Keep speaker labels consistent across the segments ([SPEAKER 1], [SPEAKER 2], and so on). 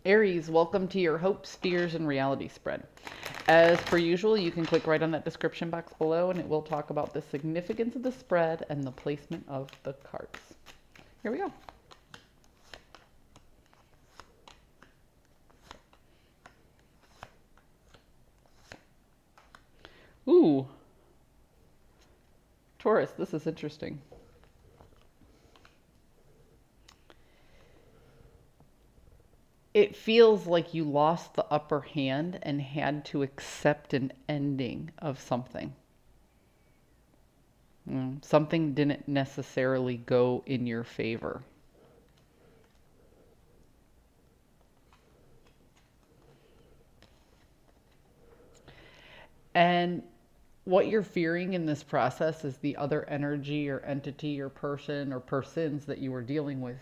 [SPEAKER 1] Aries, welcome to your hopes, fears, and reality spread. As per usual, you can click right on that description box below and it will talk about the significance of the spread and the placement of the cards. Here we go. Ooh. Taurus, this is interesting. It feels like you lost the upper hand and had to accept an ending of something. Something didn't necessarily go in your favor. And what you're fearing in this process is the other energy or entity or person or persons that you were dealing with,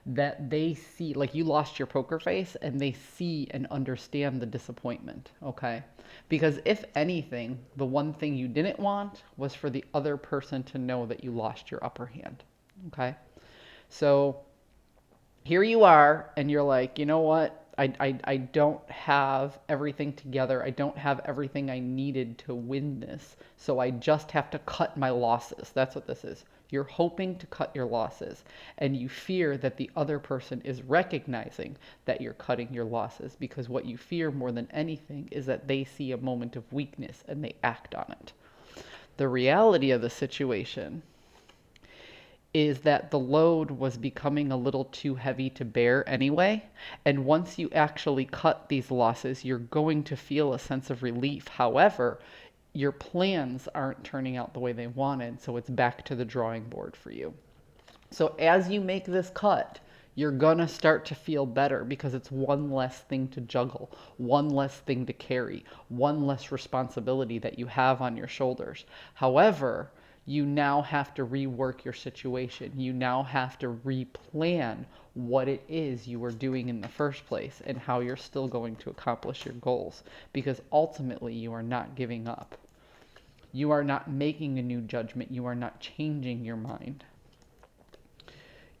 [SPEAKER 1] that they see, like you lost your poker face and they see and understand the disappointment, okay? Because if anything, the one thing you didn't want was for the other person to know that you lost your upper hand, okay? So here you are and you're like, you know what? I don't have everything together. I don't have everything I needed to win this. So I just have to cut my losses. That's what this is. You're hoping to cut your losses, and you fear that the other person is recognizing that you're cutting your losses, because what you fear more than anything is that they see a moment of weakness and they act on it. The reality of the situation is that the load was becoming a little too heavy to bear anyway. And once you actually cut these losses, you're going to feel a sense of relief. However, your plans aren't turning out the way they wanted, so it's back to the drawing board for you. So as you make this cut, you're gonna start to feel better because it's one less thing to juggle, one less thing to carry, one less responsibility that you have on your shoulders. However, you now have to rework your situation. You now have to replan what it is you were doing in the first place and how you're still going to accomplish your goals, because ultimately you are not giving up. You are not making a new judgment. You are not changing your mind.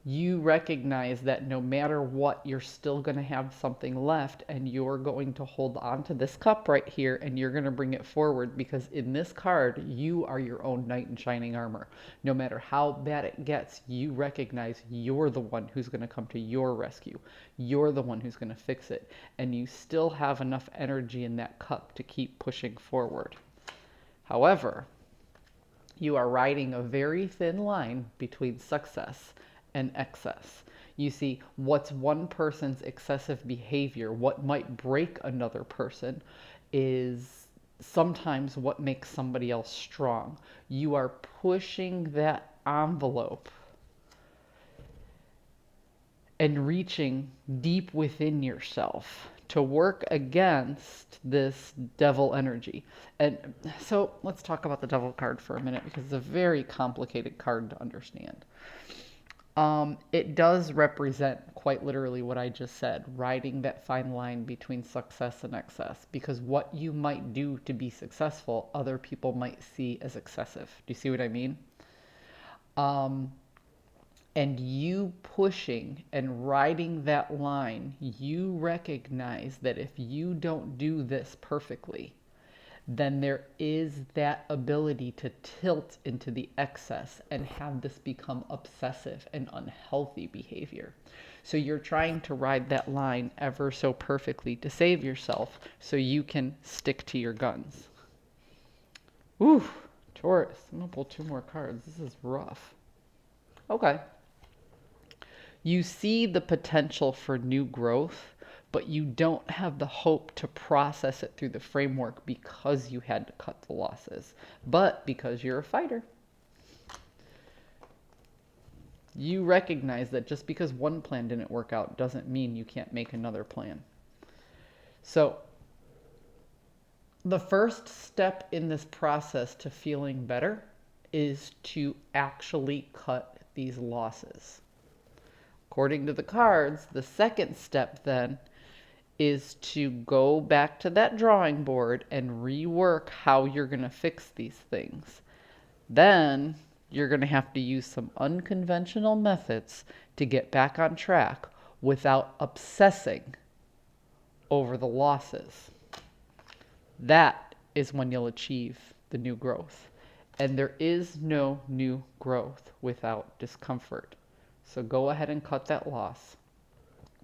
[SPEAKER 1] You recognize that no matter what, you're still going to have something left, and you're going to hold on to this cup right here and you're going to bring it forward, because in this card, you are your own knight in shining armor. No matter how bad it gets, you recognize you're the one who's going to come to your rescue. You're the one who's going to fix it, and you still have enough energy in that cup to keep pushing forward. However, you are riding a very thin line between success and excess. You see, what's one person's excessive behavior, what might break another person, is sometimes what makes somebody else strong. You are pushing that envelope and reaching deep within yourself to work against this devil energy. And so let's talk about the devil card for a minute, because it's a very complicated card to understand. It does represent quite literally what I just said, riding that fine line between success and excess, because what you might do to be successful, other people might see as excessive. Do you see what I mean? And you pushing and riding that line, you recognize that if you don't do this perfectly, then there is that ability to tilt into the excess and have this become obsessive and unhealthy behavior. So you're trying to ride that line ever so perfectly to save yourself so you can stick to your guns. Ooh, Taurus. I'm going to pull two more cards. This is rough. Okay. You see the potential for new growth, but you don't have the hope to process it through the framework because you had to cut the losses, but because you're a fighter. You recognize that just because one plan didn't work out doesn't mean you can't make another plan. So the first step in this process to feeling better is to actually cut these losses. According to the cards, the second step then is to go back to that drawing board and rework how you're going to fix these things. Then you're going to have to use some unconventional methods to get back on track without obsessing over the losses. That is when you'll achieve the new growth. And there is no new growth without discomfort. So go ahead and cut that loss.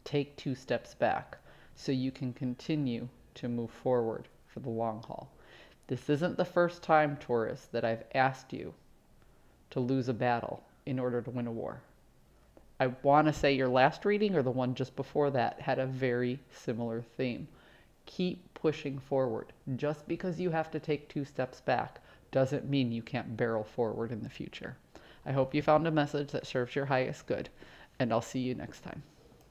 [SPEAKER 1] Take 2 steps back so you can continue to move forward for the long haul. This isn't the first time, Taurus, that I've asked you to lose a battle in order to win a war. I want to say your last reading or the one just before that had a very similar theme. Keep pushing forward. Just because you have to take 2 steps back doesn't mean you can't barrel forward in the future. I hope you found a message that serves your highest good, and I'll see you next time.